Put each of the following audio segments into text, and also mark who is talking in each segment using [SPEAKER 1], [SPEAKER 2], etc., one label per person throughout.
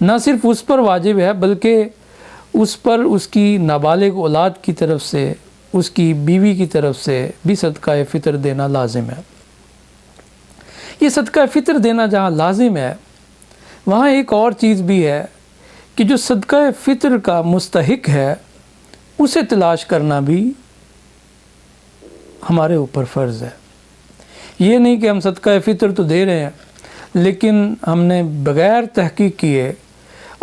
[SPEAKER 1] نہ صرف اس پر واجب ہے بلکہ اس پر اس کی نابالغ اولاد کی طرف سے، اس کی بیوی کی طرف سے بھی صدقہ فطر دینا لازم ہے۔ یہ صدقہ فطر دینا جہاں لازم ہے، وہاں ایک اور چیز بھی ہے کہ جو صدقہ فطر کا مستحق ہے اسے تلاش کرنا بھی ہمارے اوپر فرض ہے۔ یہ نہیں کہ ہم صدقہ فطر تو دے رہے ہیں لیکن ہم نے بغیر تحقیق کیے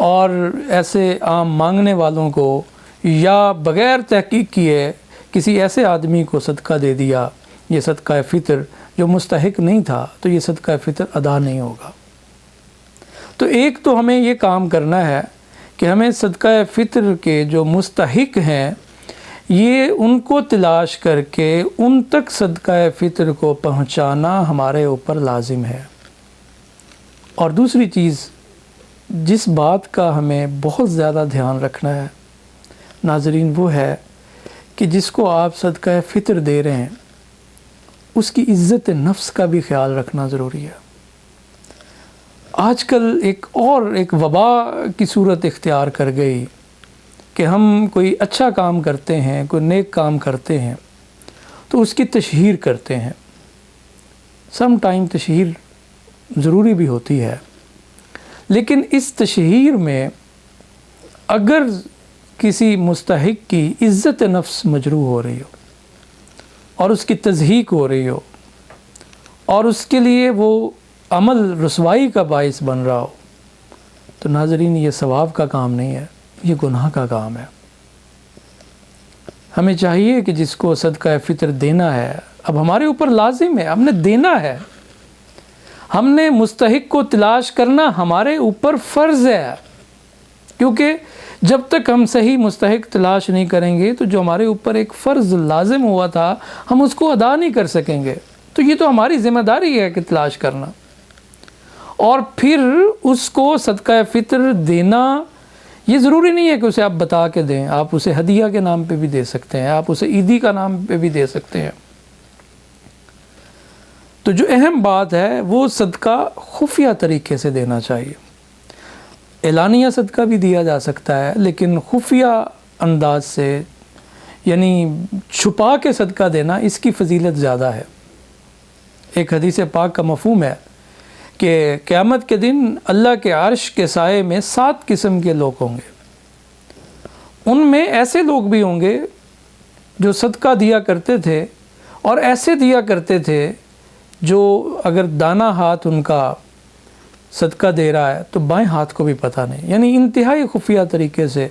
[SPEAKER 1] اور ایسے عام مانگنے والوں کو یا بغیر تحقیق کیے کسی ایسے آدمی کو صدقہ دے دیا یہ صدقہ فطر جو مستحق نہیں تھا، تو یہ صدقہ فطر ادا نہیں ہوگا۔ تو ایک تو ہمیں یہ کام کرنا ہے کہ ہمیں صدقہ فطر کے جو مستحق ہیں یہ ان کو تلاش کر کے ان تک صدقہ فطر کو پہنچانا ہمارے اوپر لازم ہے۔ اور دوسری چیز جس بات کا ہمیں بہت زیادہ دھیان رکھنا ہے ناظرین، وہ ہے کہ جس کو آپ صدقہ فطر دے رہے ہیں اس کی عزت نفس کا بھی خیال رکھنا ضروری ہے۔ آج کل ایک وبا کی صورت اختیار کر گئی کہ ہم کوئی اچھا کام کرتے ہیں، کوئی نیک کام کرتے ہیں تو اس کی تشہیر کرتے ہیں۔ سم ٹائم تشہیر ضروری بھی ہوتی ہے، لیکن اس تشہیر میں اگر کسی مستحق کی عزت نفس مجروح ہو رہی ہو اور اس کی تضحیق ہو رہی ہو اور اس کے لیے وہ عمل رسوائی کا باعث بن رہا ہو، تو ناظرین یہ ثواب کا کام نہیں ہے، یہ گناہ کا کام ہے۔ ہمیں چاہیے کہ جس کو صدقہ فطر دینا ہے، اب ہمارے اوپر لازم ہے، ہم نے دینا ہے، ہم نے مستحق کو تلاش کرنا ہمارے اوپر فرض ہے، کیونکہ جب تک ہم صحیح مستحق تلاش نہیں کریں گے تو جو ہمارے اوپر ایک فرض لازم ہوا تھا ہم اس کو ادا نہیں کر سکیں گے۔ تو یہ تو ہماری ذمہ داری ہے کہ تلاش کرنا، اور پھر اس کو صدقہ فطر دینا یہ ضروری نہیں ہے کہ اسے آپ بتا کے دیں، آپ اسے ہدیہ کے نام پہ بھی دے سکتے ہیں، آپ اسے عیدی کا نام پہ بھی دے سکتے ہیں۔ تو جو اہم بات ہے وہ صدقہ خفیہ طریقے سے دینا چاہیے۔ اعلانیہ صدقہ بھی دیا جا سکتا ہے لیکن خفیہ انداز سے، یعنی چھپا کے صدقہ دینا، اس کی فضیلت زیادہ ہے۔ ایک حدیث پاک کا مفہوم ہے کہ قیامت کے دن اللہ کے عرش کے سائے میں 7 قسم کے لوگ ہوں گے۔ ان میں ایسے لوگ بھی ہوں گے جو صدقہ دیا کرتے تھے اور ایسے دیا کرتے تھے جو اگر دانا ہاتھ ان کا صدقہ دے رہا ہے تو بائیں ہاتھ کو بھی پتہ نہیں، یعنی انتہائی خفیہ طریقے سے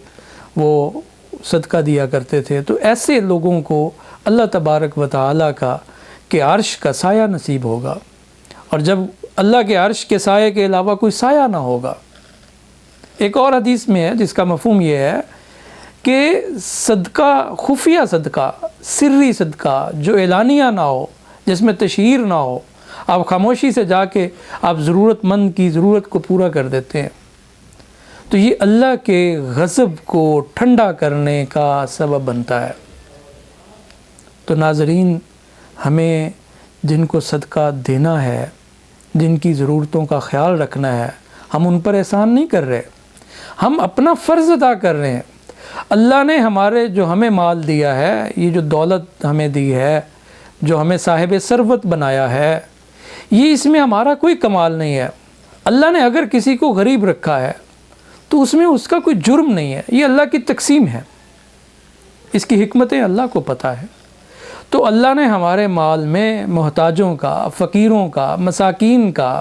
[SPEAKER 1] وہ صدقہ دیا کرتے تھے۔ تو ایسے لوگوں کو اللہ تبارک و تعالیٰ کا کہ عرش کا سایہ نصیب ہوگا، اور جب اللہ کے عرش کے سائے کے علاوہ کوئی سایہ نہ ہوگا۔ ایک اور حدیث میں ہے جس کا مفہوم یہ ہے کہ صدقہ، خفیہ صدقہ، سری صدقہ جو اعلانیہ نہ ہو، جس میں تشہیر نہ ہو، آپ خاموشی سے جا کے آپ ضرورت مند کی ضرورت کو پورا کر دیتے ہیں، تو یہ اللہ کے غضب کو ٹھنڈا کرنے کا سبب بنتا ہے۔ تو ناظرین، ہمیں جن کو صدقہ دینا ہے، جن کی ضرورتوں کا خیال رکھنا ہے، ہم ان پر احسان نہیں کر رہے، ہم اپنا فرض ادا کر رہے ہیں۔ اللہ نے جو ہمیں مال دیا ہے، یہ جو دولت ہمیں دی ہے، جو ہمیں صاحب ثروت بنایا ہے، یہ اس میں ہمارا کوئی کمال نہیں ہے۔ اللہ نے اگر کسی کو غریب رکھا ہے تو اس میں اس کا کوئی جرم نہیں ہے، یہ اللہ کی تقسیم ہے، اس کی حکمتیں اللہ کو پتہ ہے۔ تو اللہ نے ہمارے مال میں محتاجوں کا، فقیروں کا، مساکین کا،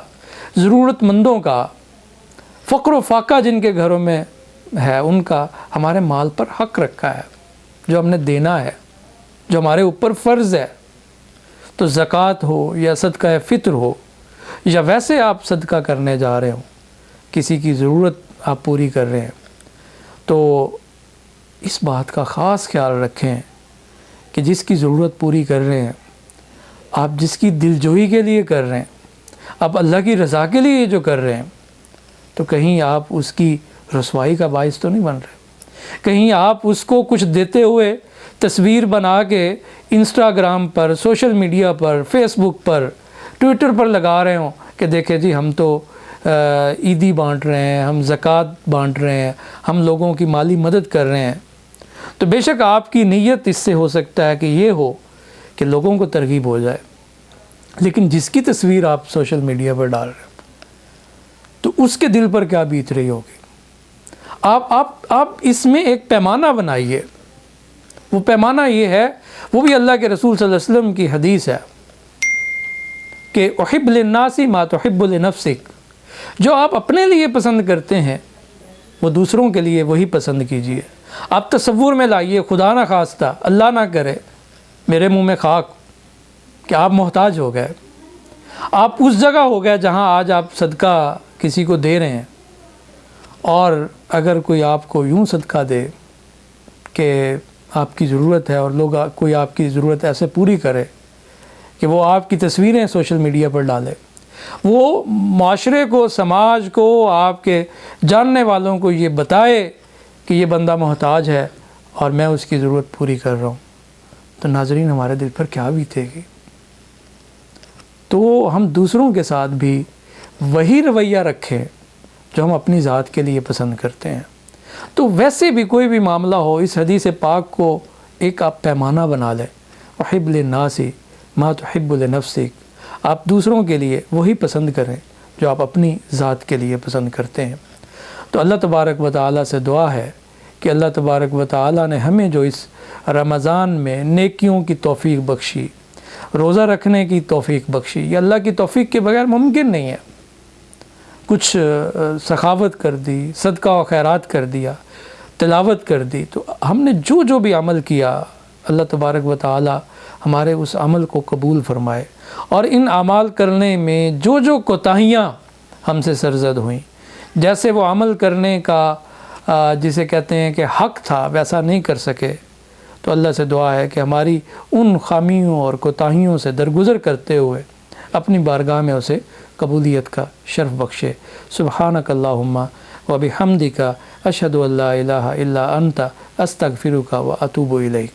[SPEAKER 1] ضرورت مندوں کا، فقر و فاقہ جن کے گھروں میں ہے ان کا ہمارے مال پر حق رکھا ہے، جو ہم نے دینا ہے، جو ہمارے اوپر فرض ہے۔ تو زکوٰۃ ہو یا صدقہ فطر ہو یا ویسے آپ صدقہ کرنے جا رہے ہوں، کسی کی ضرورت آپ پوری کر رہے ہیں، تو اس بات کا خاص خیال رکھیں کہ جس کی ضرورت پوری کر رہے ہیں، آپ جس کی دلجوئی کے لیے کر رہے ہیں، آپ اللہ کی رضا کے لیے جو کر رہے ہیں، تو کہیں آپ اس کی رسوائی کا باعث تو نہیں بن رہے، کہیں آپ اس کو کچھ دیتے ہوئے تصویر بنا کے انسٹاگرام پر، سوشل میڈیا پر، فیس بک پر، ٹویٹر پر لگا رہے ہوں کہ دیکھیں جی ہم تو عیدی بانٹ رہے ہیں، ہم زکوٰۃ بانٹ رہے ہیں، ہم لوگوں کی مالی مدد کر رہے ہیں، تو بے شک آپ کی نیت اس سے ہو سکتا ہے کہ یہ ہو کہ لوگوں کو ترغیب ہو جائے، لیکن جس کی تصویر آپ سوشل میڈیا پر ڈال رہے ہیں تو اس کے دل پر کیا بیت رہی ہوگی۔ آپ اس میں ایک پیمانہ بنائیے، وہ پیمانہ یہ ہے، وہ بھی اللہ کے رسول صلی اللہ علیہ وسلم کی حدیث ہے کہ احب للناس ما تحب لنفسک، جو آپ اپنے لیے پسند کرتے ہیں وہ دوسروں کے لیے وہی پسند کیجیے۔ آپ تصور میں لائیے، خدا نہ خواستہ، اللہ نہ کرے، میرے منہ میں خاک کہ آپ محتاج ہو گئے، آپ اس جگہ ہو گئے جہاں آج آپ صدقہ کسی کو دے رہے ہیں، اور اگر کوئی آپ کو یوں صدقہ دے کہ آپ کی ضرورت ہے، اور کوئی آپ کی ضرورت ایسے پوری کرے کہ وہ آپ کی تصویریں سوشل میڈیا پر ڈالے، وہ معاشرے کو، سماج کو، آپ کے جاننے والوں کو یہ بتائے کہ یہ بندہ محتاج ہے اور میں اس کی ضرورت پوری کر رہا ہوں، تو ناظرین ہمارے دل پر کیا بیتے گی۔ تو ہم دوسروں کے ساتھ بھی وہی رویہ رکھیں جو ہم اپنی ذات کے لیے پسند کرتے ہیں۔ تو ویسے بھی کوئی بھی معاملہ ہو، اس حدیث پاک کو ایک آپ پیمانہ بنا لیں، احب للناس ما تحب لنفسک، آپ دوسروں کے لیے وہی پسند کریں جو آپ اپنی ذات کے لیے پسند کرتے ہیں۔ تو اللہ تبارک و تعالیٰ سے دعا ہے کہ اللہ تبارک و تعالیٰ نے ہمیں جو اس رمضان میں نیکیوں کی توفیق بخشی، روزہ رکھنے کی توفیق بخشی، یہ اللہ کی توفیق کے بغیر ممکن نہیں ہے۔ کچھ سخاوت کر دی، صدقہ و خیرات کر دیا، تلاوت کر دی، تو ہم نے جو بھی عمل کیا، اللہ تبارک و تعالی ہمارے اس عمل کو قبول فرمائے، اور ان اعمال کرنے میں جو کوتاہیاں ہم سے سرزد ہوئیں، جیسے وہ عمل کرنے کا جسے کہتے ہیں کہ حق تھا ویسا نہیں کر سکے، تو اللہ سے دعا ہے کہ ہماری ان خامیوں اور کوتاہیوں سے درگزر کرتے ہوئے اپنی بارگاہ میں اسے قبولیت کا شرف بخشے۔ سبحانک اللہم و بحمدک اشہد ان لا الہ الا انت استغفرک و اتوب الیک۔